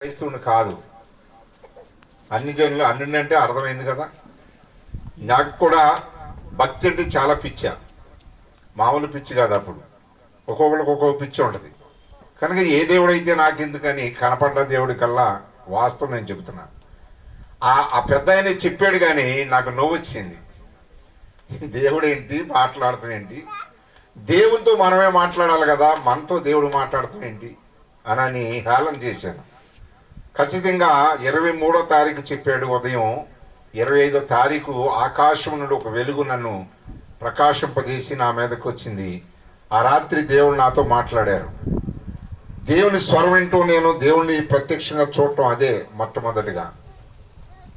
క్రైస్తవుని కాదు, అన్ని జనులు అన్ని అంటే అర్థమైంది కదా. నాకు కూడా భక్తి అంటే చాలా పిచ్చా, మామూలు పిచ్చి కాదు. అప్పుడు ఒక్కొక్కరికి ఒక్కొక్క పిచ్చి ఉంటుంది కనుక ఏ దేవుడైతే నాకెందుకని కనపడ్డ దేవుడి కల్లా వాస్తవం నేను చెబుతున్నాను. ఆ పెద్ద ఆయన చెప్పాడు కానీ నాకు నవ్వు వచ్చింది. దేవుడు ఏంటి మాట్లాడుతాం ఏంటి, దేవునితో మనమే మాట్లాడాలి కదా, మనతో దేవుడు మాట్లాడుతాం ఏంటి అని హేళన చేశాను. ఖచ్చితంగా 23వ తారీఖు చెప్పాడు ఉదయం, 25వ తారీఖు ఆకాశం నుండి ఒక వెలుగు నన్ను ప్రకాశింపజేసి నా మీదకి వచ్చింది. ఆ రాత్రి దేవుడు నాతో మాట్లాడారు. దేవుని స్వరం వింటూ నేను దేవుణ్ణి ప్రత్యక్షంగా చూడటం అదే మొట్టమొదటిగా.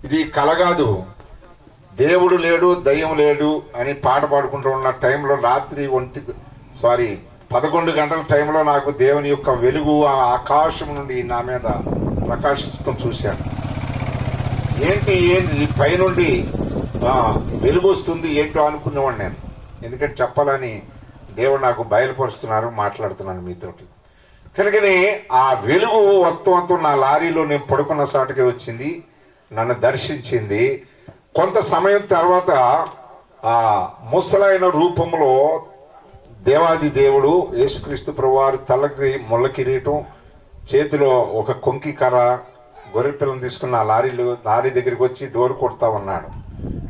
ఇది కలగాదు, దేవుడు లేడు దయ్యం లేడు అని పాట పాడుకుంటూ ఉన్న టైంలో రాత్రి 11 గంటల టైంలో నాకు దేవుని యొక్క వెలుగు ఆ ఆకాశం నుండి నా మీద ప్రకాశించడం చూశాను. ఏంటి పైనుండి వెలుగు వస్తుంది ఏంటో అనుకునేవాడు నేను. ఎందుకంటే చెప్పాలని దేవుడు నాకు బయలుపరుస్తున్నారు, మాట్లాడుతున్నాను మీతోటి. కనుకనే ఆ వెలుగు మొత్తం నా లారీలో నేను పడుకున్న సాటుకి వచ్చింది, నన్ను దర్శించింది. కొంత సమయం తర్వాత ఆ ముసలైన రూపంలో దేవాది దేవుడు యేసుక్రీస్తు ప్రభువారు తలకి ముళ్ళ కిరీటం, చేతిలో ఒక కొంకి కర్ర, గొర్రె పిల్లని తీసుకున్న లారీ దగ్గరికి వచ్చి డోర్ కొడతా ఉన్నాడు.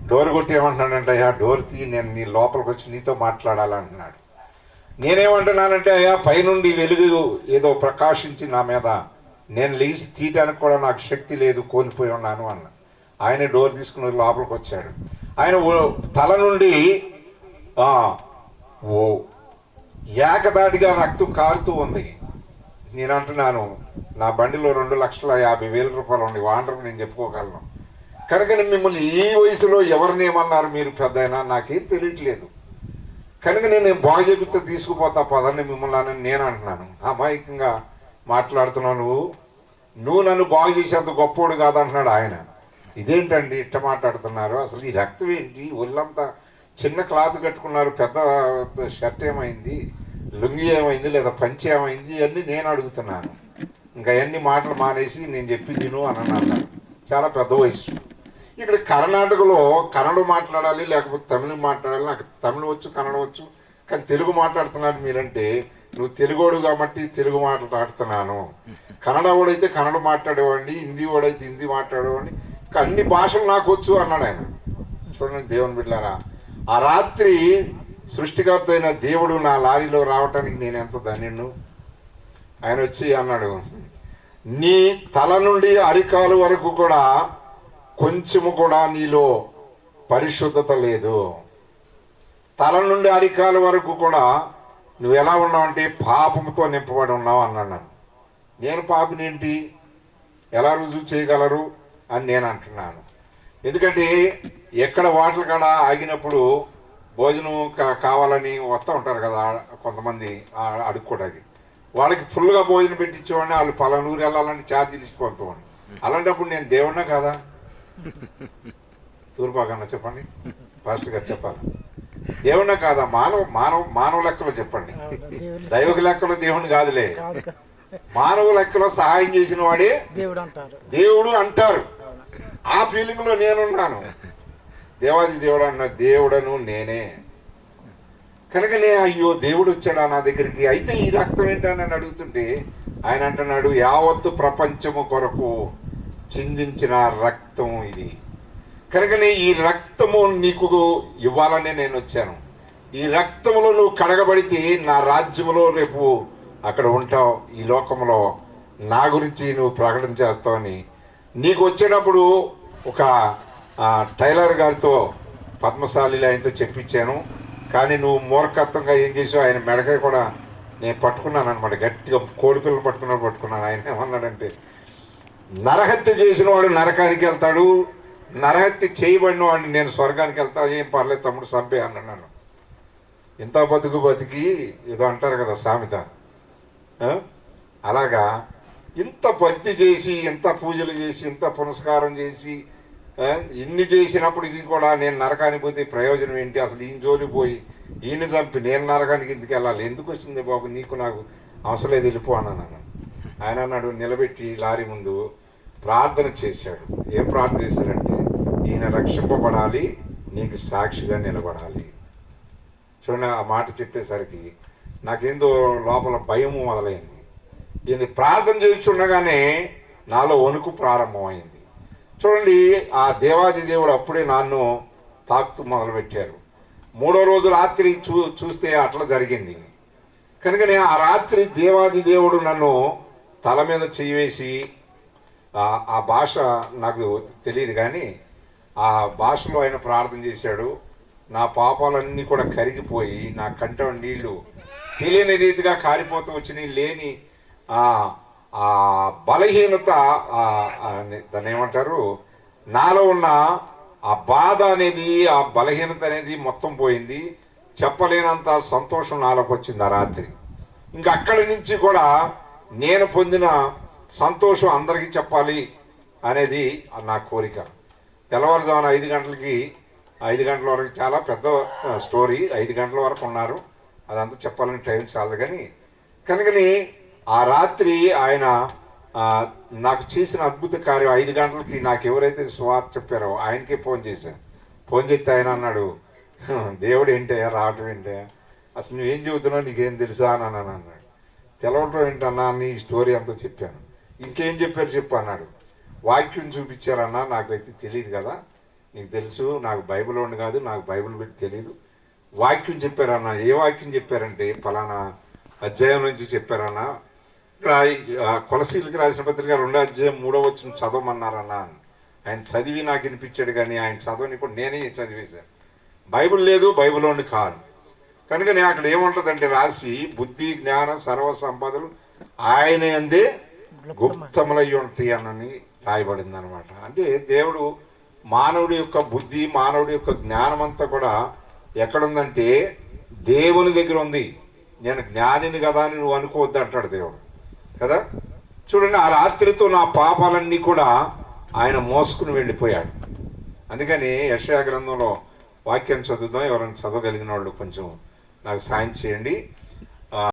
డోర్ కొట్టి ఏమంటున్నాడంటే, అయ్యా డోర్ తీ, నేను నీ లోపలికి వచ్చి నీతో మాట్లాడాలంటున్నాడు. నేనేమంటున్నానంటే, అయ్యా పైనుండి వెలుగు ఏదో ప్రకాశించి నా మీద, నేను లేచి తీయటానికి కూడా నాకు శక్తి లేదు, కోల్పోయి ఉన్నాను అన్న. ఆయన డోర్ తీసుకుని లోపలికి వచ్చాడు. ఆయన తల నుండి ఏకదాటిగా రక్తం కారుతూ ఉంది. నేను అంటున్నాను, నా బండిలో 2,50,000 రూపాయలు ఉంది, వాండర్ నేను చెప్పుకోగలను. కనుక మిమ్మల్ని ఈ వయసులో ఎవరినేమన్నారు మీరు పెద్దయినా నాకేం తెలియట్లేదు. కనుక నేను బాగు చెబితే తీసుకుపోతా పదండి మిమ్మల్ని అని నేను అంటున్నాను. అమాయకంగా మాట్లాడుతున్నావు, నువ్వు నన్ను బాగు చేసేంత గొప్పోడు కాదంటున్నాడు ఆయన. ఇదేంటండి ఇట్ట మాట్లాడుతున్నారు, అసలు ఈ రక్తం ఏంటి, ఒళ్ళంతా చిన్న క్లాత్ కట్టుకున్నారు, పెద్ద షర్ట్ ఏమైంది, లుంగి ఏమైంది, లేదా పంచి ఏమైంది, ఇవన్నీ నేను అడుగుతున్నాను. ఇంకా అన్ని మాటలు మానేసి నేను చెప్పి తిను అని అన్నాను. చాలా పెద్ద వయసు. ఇక్కడ కర్ణాటకలో కన్నడ మాట్లాడాలి లేకపోతే తమిళ మాట్లాడాలి. నాకు తమిళ వచ్చు, కన్నడ వచ్చు, కానీ తెలుగు మాట్లాడుతున్నారు మీరంటే, నువ్వు తెలుగోడు కాబట్టి తెలుగు మాట్లాడుతున్నాను. కన్నడ వాడైతే కన్నడ మాట్లాడేవాడిని, హిందీ వాడైతే హిందీ మాట్లాడేవాడిని, ఇంకా అన్ని భాషలు నాకు వచ్చు అన్నాడు ఆయన. చూడండి దేవుని బిడ్డలారా, ఆ రాత్రి సృష్టికర్త అయిన దేవుడు నా లారీలో రావటానికి నేను ఎంత ధన్యుడు. ఆయన వచ్చి అన్నాడు, నీ తల నుండి అరికాలు వరకు కూడా కొంచెము కూడా నీలో పరిశుద్ధత లేదు. తల నుండి అరికాలు వరకు కూడా నువ్వు ఎలా ఉన్నావంటే పాపంతో నింపబడి ఉన్నావు అన్నాడు. నేను పాపినేంటి ఎలా రుజువు చేయగలరు అని నేను అంటున్నాను. ఎందుకంటే ఎక్కడ వాటర్ కాడ ఆగినప్పుడు భోజనం కావాలని వస్తూ ఉంటారు కదా కొంతమంది అడుక్కోవడానికి, వాళ్ళకి ఫుల్గా భోజనం పెట్టించేవాడిని. వాళ్ళు పలానూరు వెళ్ళాలంటే ఛార్జీలు ఇచ్చిపోతామని. అలాంటప్పుడు నేను దేవుడినా కాదా? తూర్పాకన్నా చెప్పండి, ఫాస్ట్ గారు చెప్పాలి. దేవుడినా కాదా? మానవ లెక్కలో చెప్పండి, దైవ లెక్కలో దేవుని కాదులే. మానవ లెక్కలో సహాయం చేసిన వాడే దేవుడు అంటారు. ఆ ఫీలింగ్ లో నేనున్నాను. దేవాది దేవుడు అన్న దేవుడను నేనే. కనుకనే అయ్యో దేవుడు వచ్చాడా నా దగ్గరికి, అయితే ఈ రక్తం ఏంటని అడుగుతుంటే ఆయన అంటున్నాడు, యావత్తు ప్రపంచము కొరకు చిందించిన రక్తం ఇది. కనుకనే ఈ రక్తము నీకు ఇవ్వాలనే నేను వచ్చాను. ఈ రక్తములో నువ్వు కడగబడితే నా రాజ్యములో రేపు అక్కడ ఉంటావు, ఈ లోకంలో నా గురించి నువ్వు ప్రకటన చేస్తావని. నీకు వచ్చేటప్పుడు ఒక టైలర్ గారితో పద్మశాలిలో ఆయనతో చెప్పించాను. కానీ నువ్వు మూర్ఖత్వంగా ఏం చేసావు, ఆయన మెడకాయ కూడా నేను పట్టుకున్నాను అనమాట, గట్టిగా కోడిపిల్లలు పట్టుకున్నాను. ఆయన ఏమన్నాడంటే, నరహత్య చేసిన వాడు నరకానికి వెళ్తాడు, నరహత్య చేయబడిన వాడిని నేను స్వర్గానికి వెళ్తా, ఏం పర్లేదు తమ్ముడు చంపే అన్నాను. ఇంత బతికి ఏదో అంటారు కదా సామెత, అలాగా ఇంత భక్తి చేసి, ఇంత పూజలు చేసి, ఇంత పునస్కారం చేసి, ఇన్ని చేసినప్పటికీ కూడా నేను నరకానికి పోతే ప్రయోజనం ఏంటి? అసలు ఈయన జోలికి పోయి ఈయన చంపి నేను నరకానికి ఎందుకు వెళ్ళాలి? ఎందుకు వచ్చింది బాబు నీకు, నాకు అవసరం లేదు, వెళ్ళిపో అన్నాను. ఆయన అన్నాడు నిలబెట్టి లారీ ముందు ప్రార్థన చేశాడు. ఏం ప్రార్థన చేశాడంటే, ఈయన రక్షింపబడాలి, నీకు సాక్షిగా నిలబడాలి. చూడండి, ఆ మాట చెప్పేసరికి నాకేందో లోపల భయము మొదలైంది. ఈయన ప్రార్థన చేస్తుండగానే నాలో వణుకు ప్రారంభమైంది. చూడండి, ఆ దేవాది దేవుడు అప్పుడే నన్ను తాకుతూ మొదలుపెట్టారు. 3వ రోజు రాత్రి చూస్తే అట్లా జరిగింది. కనుకనే ఆ రాత్రి దేవాది దేవుడు నన్ను తల మీద చేయివేసి, ఆ భాష నాకు తెలియదు కానీ ఆ భాషలో ఆయన ప్రార్థన చేశాడు. నా పాపాలన్నీ కూడా కరిగిపోయి నా కంట నీళ్లు తెలియని రీతిగా కారిపోతూ వచ్చినాయి. లేని ఆ బలహీనత, దాన్ని ఏమంటారు, నాలో ఉన్న ఆ బాధ అనేది, ఆ బలహీనత అనేది మొత్తం పోయింది. చెప్పలేనంత సంతోషం నాలోకి వచ్చింది ఆ రాత్రి. ఇంకా అక్కడి నుంచి కూడా నేను పొందిన సంతోషం అందరికీ చెప్పాలి అనేది నా కోరిక. తెల్లవారుజామున 5 గంటలకి, 5 గంటల వరకు చాలా పెద్ద స్టోరీ, 5 గంటల వరకు ఉన్నారు, అదంతా చెప్పాలని టైం చాలదు. కానీ కనుకని ఆ రాత్రి ఆయన నాకు చేసిన అద్భుత కార్యం, 5 గంటలకి నాకు ఎవరైతే సువార్త చెప్పారో ఆయనకే ఫోన్ చేశాను. ఫోన్ చేస్తే ఆయన అన్నాడు, దేవుడు ఏంటయ్యా రావటం ఏంటయ్యా, అసలు నువ్వేం చెబుతున్నావు, నీకేం తెలుసా అని అన్నాడు. తెలవటం ఏంటన్నా అని ఈ స్టోరీ అంతా చెప్పాను. ఇంకేం చెప్పారు చెప్పు అన్నాడు. వాక్యం చూపించారన్నా, నాకైతే తెలియదు కదా, నీకు తెలుసు నాకు బైబిల్ ఉండి కాదు, నాకు బైబిల్ పెట్టి తెలియదు. వాక్యం చెప్పారన్నా. ఏ వాక్యం చెప్పారంటే ఫలానా అధ్యాయం నుంచి చెప్పారన్నా. ఇక్కడ కొలసీలకి రాసిన పత్రిక 2వ అధ్యాయం 3వ వచనం చదవమన్నారన్నా. ఆయన చదివి నాకు వినిపించాడు, కానీ ఆయన చదవని కూడా నేనే చదివేశాను. బైబిల్ లేదు, బైబిల్ ఉండి కాదు. కనుక నేను అక్కడ ఏముంటుందంటే రాసి, బుద్ధి జ్ఞాన సర్వ సంపదలు ఆయన అందే గుప్తములై ఉంటాయి అని రాయబడింది అనమాట. అంటే దేవుడు మానవుడి యొక్క బుద్ధి, మానవుడి యొక్క జ్ఞానం అంతా కూడా ఎక్కడుందంటే దేవుని దగ్గర ఉంది. నేను జ్ఞానిని కదా అని నువ్వు అనుకోవద్దు అంటాడు దేవుడు కదా. చూడండి, ఆ రాత్రితో నా పాపాలన్నీ కూడా ఆయన మోసుకుని వెళ్ళిపోయాడు. అందుకని యెషయా గ్రంథంలో వాక్యం చదువుదాం. ఎవరైనా చదవగలిగిన వాళ్ళు కొంచెం నాకు సాయం చేయండి.